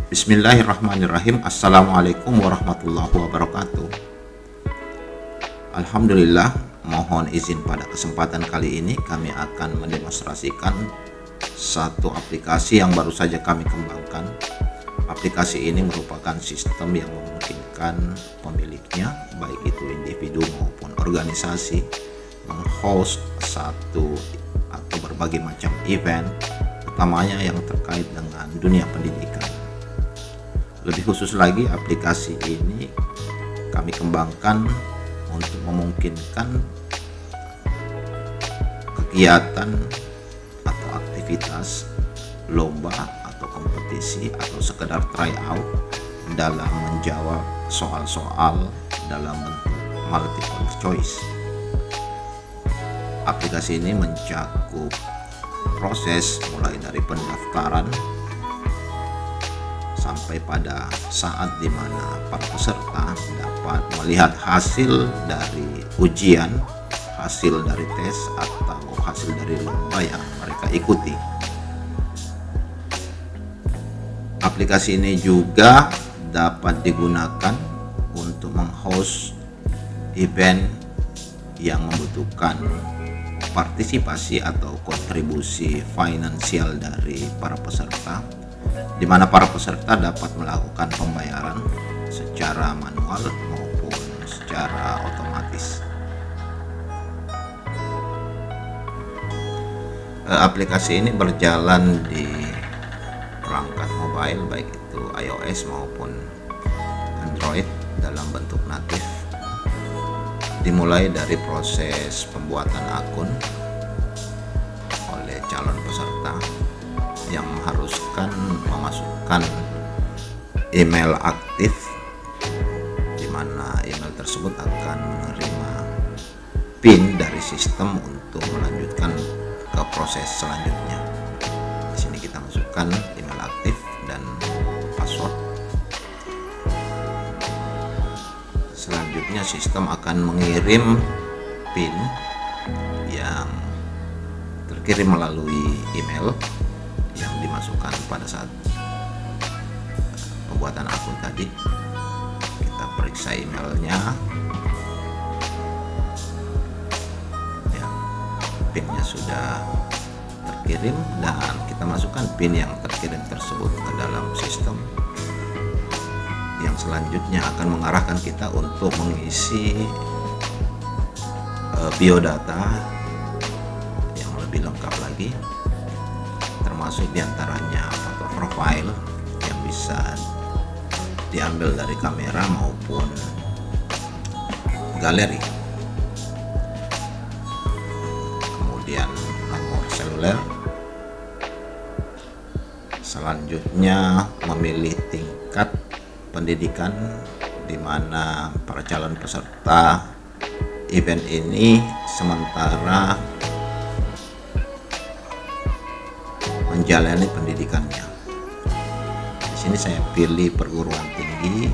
Bismillahirrahmanirrahim. Assalamualaikum warahmatullahi wabarakatuh. Alhamdulillah, mohon izin pada kesempatan kali ini kami akan mendemonstrasikan satu aplikasi yang baru saja kami kembangkan. Aplikasi ini merupakan sistem yang memungkinkan pemiliknya, baik itu individu maupun organisasi, menghost satu atau berbagai macam event, utamanya yang terkait dengan dunia pendidikan. Lebih khusus lagi, aplikasi ini kami kembangkan untuk memungkinkan kegiatan atau aktivitas lomba atau kompetisi atau sekedar try out dalam menjawab soal-soal dalam bentuk multiple choice. Aplikasi ini mencakup proses mulai dari pendaftaran sampai pada saat di mana para peserta dapat melihat hasil dari ujian, hasil dari tes atau hasil dari lomba yang mereka ikuti. Aplikasi ini juga dapat digunakan untuk menghost event yang membutuhkan partisipasi atau kontribusi finansial dari para peserta, di mana para peserta dapat melakukan pembayaran secara manual maupun secara otomatis. Aplikasi ini berjalan di perangkat mobile, baik itu iOS maupun Android, dalam bentuk natif. Dimulai dari proses pembuatan akun oleh calon peserta yang mengharuskan memasukkan email aktif, di mana email tersebut akan menerima PIN dari sistem untuk melanjutkan ke proses selanjutnya. Di sini kita masukkan email aktif dan password. Selanjutnya sistem akan mengirim PIN yang terkirim melalui email yang dimasukkan pada saat pembuatan akun tadi. Kita periksa emailnya, ya, PIN-nya sudah terkirim, dan kita masukkan PIN yang terkirim tersebut ke dalam sistem, yang selanjutnya akan mengarahkan kita untuk mengisi biodata yang lebih lengkap lagi, termasuk diantaranya foto profile yang bisa diambil dari kamera maupun galeri, kemudian nomor seluler. Selanjutnya memilih tingkat pendidikan, di mana para calon peserta event ini sementara menjalani pendidikannya. Di sini saya pilih perguruan tinggi.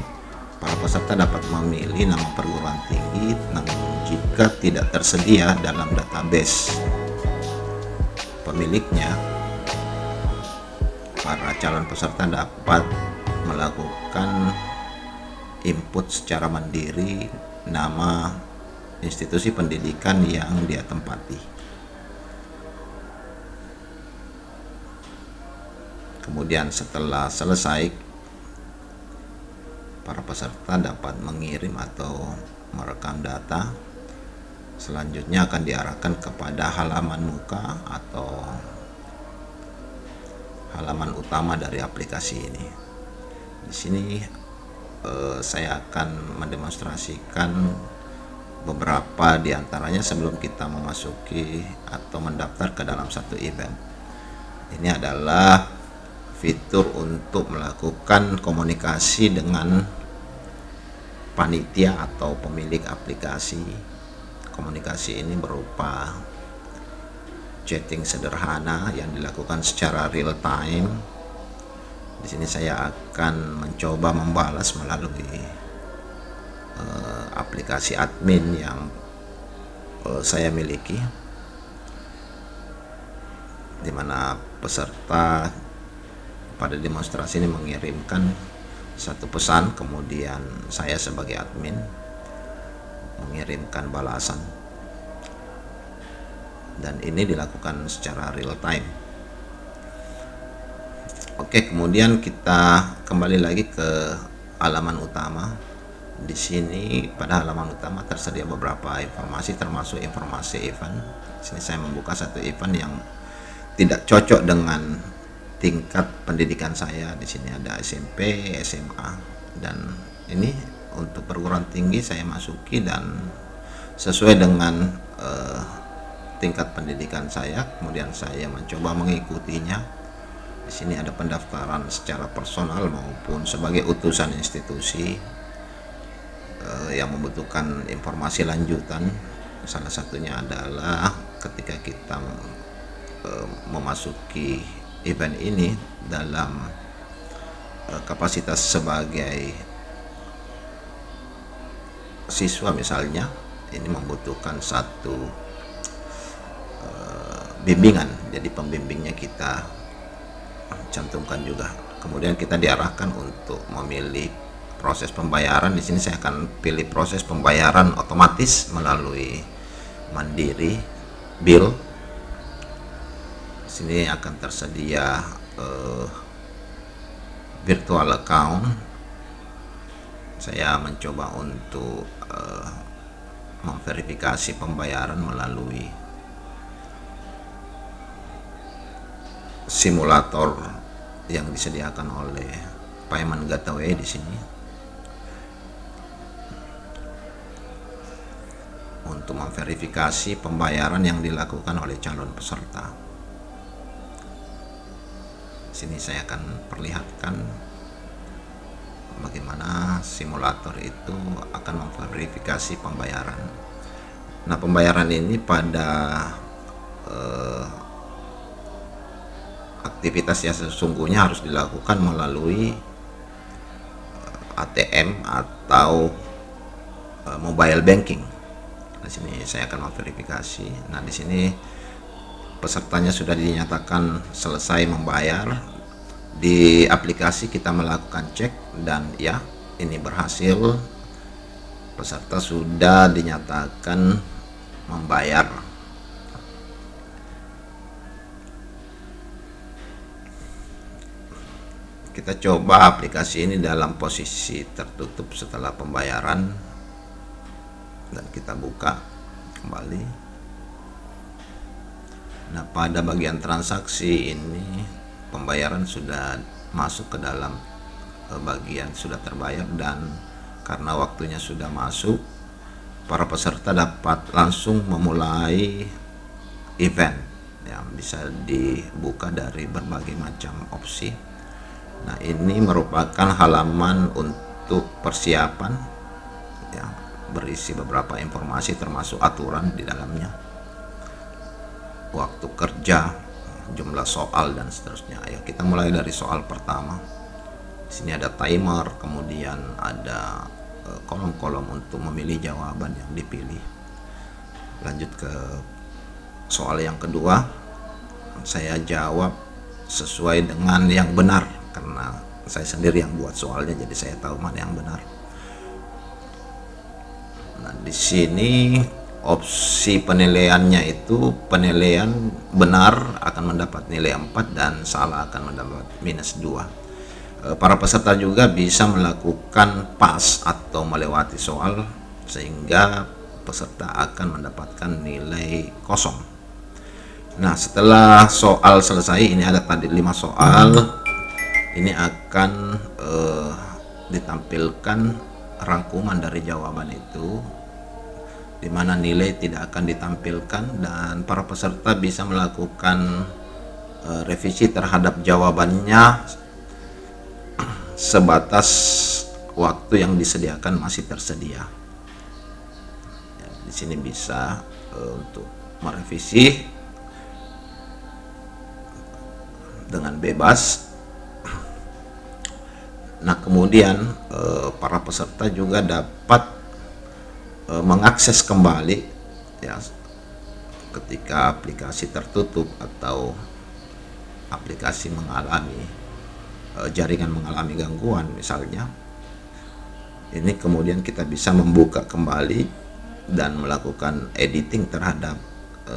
Para peserta dapat memilih nama perguruan tinggi, namun jika tidak tersedia dalam database pemiliknya, para calon peserta dapat melakukan input secara mandiri nama institusi pendidikan yang dia tempati. Kemudian setelah selesai, para peserta dapat mengirim atau merekam data. Selanjutnya akan diarahkan kepada halaman muka atau halaman utama dari aplikasi ini. Di sini saya akan mendemonstrasikan beberapa di antaranya sebelum kita memasuki atau mendaftar ke dalam satu event. Ini adalah fitur untuk melakukan komunikasi dengan panitia atau pemilik aplikasi. Komunikasi ini berupa chatting sederhana yang dilakukan secara real time. Di sini saya akan mencoba membalas melalui aplikasi admin yang saya miliki, di mana peserta pada demonstrasi ini mengirimkan satu pesan, kemudian saya sebagai admin mengirimkan balasan, dan ini dilakukan secara real time. Oke, kemudian kita kembali lagi ke halaman utama. Di sini pada halaman utama tersedia beberapa informasi, termasuk informasi event. Di sini saya membuka satu event yang tidak cocok dengan tingkat pendidikan saya. Di sini ada SMP, SMA, dan ini untuk perguruan tinggi saya masuki dan sesuai dengan tingkat pendidikan saya. Kemudian saya mencoba mengikutinya. Di sini ada pendaftaran secara personal maupun sebagai utusan institusi yang membutuhkan informasi lanjutan. Salah satunya adalah ketika kita memasuki event ini dalam kapasitas sebagai siswa misalnya, ini membutuhkan satu bimbingan, jadi pembimbingnya kita cantumkan juga. Kemudian kita diarahkan untuk memilih proses pembayaran. Di sini saya akan pilih proses pembayaran otomatis melalui Mandiri Bill. Di sini akan tersedia virtual account. Saya mencoba untuk memverifikasi pembayaran melalui simulator yang disediakan oleh Payment Gateway di sini. Untuk memverifikasi pembayaran yang dilakukan oleh calon peserta. Sini saya akan perlihatkan bagaimana simulator itu akan memverifikasi pembayaran. Nah, pembayaran ini pada aktivitas yang sesungguhnya harus dilakukan melalui ATM atau mobile banking. Di sini saya akan memverifikasi. Nah, di sini pesertanya sudah dinyatakan selesai membayar. Di aplikasi kita melakukan cek dan ya, ini berhasil. Peserta sudah dinyatakan membayar. Kita coba aplikasi ini dalam posisi tertutup setelah pembayaran dan kita buka kembali. Nah, pada bagian transaksi ini pembayaran sudah masuk ke dalam bagian sudah terbayar, dan karena waktunya sudah masuk, para peserta dapat langsung memulai event yang bisa dibuka dari berbagai macam opsi. Nah, ini merupakan halaman untuk persiapan yang berisi beberapa informasi termasuk aturan di dalamnya, waktu kerja, jumlah soal dan seterusnya. Ayo kita mulai dari soal pertama. Di sini ada timer, kemudian ada kolom-kolom untuk memilih jawaban yang dipilih. Lanjut ke soal yang kedua. Saya jawab sesuai dengan yang benar karena saya sendiri yang buat soalnya, jadi saya tahu mana yang benar. Nah, di sini opsi penilaiannya itu penilaian benar akan mendapat nilai 4 dan salah akan mendapat -2. Para peserta juga bisa melakukan pas atau melewati soal sehingga peserta akan mendapatkan nilai kosong. Nah, setelah soal selesai, ini ada tadi 5 soal. Ini akan ditampilkan rangkuman dari jawaban itu, di mana nilai tidak akan ditampilkan, dan para peserta bisa melakukan revisi terhadap jawabannya sebatas waktu yang disediakan masih tersedia. Ya, di sini bisa untuk merevisi dengan bebas. Nah, kemudian para peserta juga dapat mengakses kembali ya ketika aplikasi tertutup atau aplikasi mengalami jaringan mengalami gangguan misalnya, ini kemudian kita bisa membuka kembali dan melakukan editing terhadap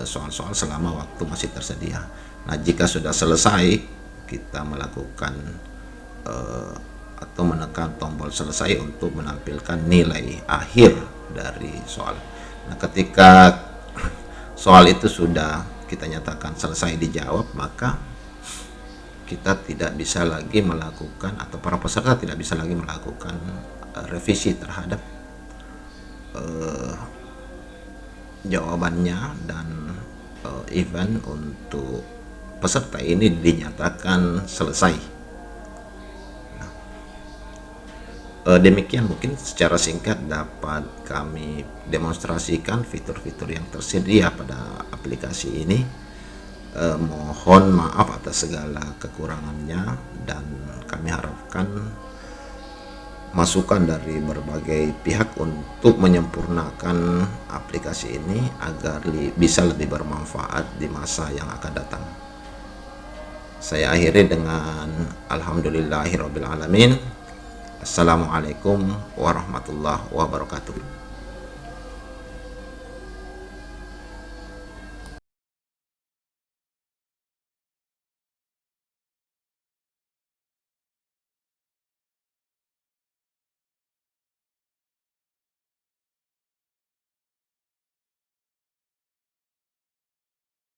soal-soal selama waktu masih tersedia. Nah, jika sudah selesai, kita melakukan atau menekan tombol selesai untuk menampilkan nilai akhir dari soal. Nah, ketika soal itu sudah kita nyatakan selesai dijawab, maka kita tidak bisa lagi melakukan, atau para peserta tidak bisa lagi melakukan revisi terhadap jawabannya, dan event untuk peserta ini dinyatakan selesai. Demikian mungkin secara singkat dapat kami demonstrasikan fitur-fitur yang tersedia pada aplikasi ini. Mohon maaf atas segala kekurangannya, dan kami harapkan masukan dari berbagai pihak untuk menyempurnakan aplikasi ini agar bisa lebih bermanfaat di masa yang akan datang. Saya akhiri dengan alhamdulillahirabbil alamin. Assalamualaikum warahmatullahi wabarakatuh.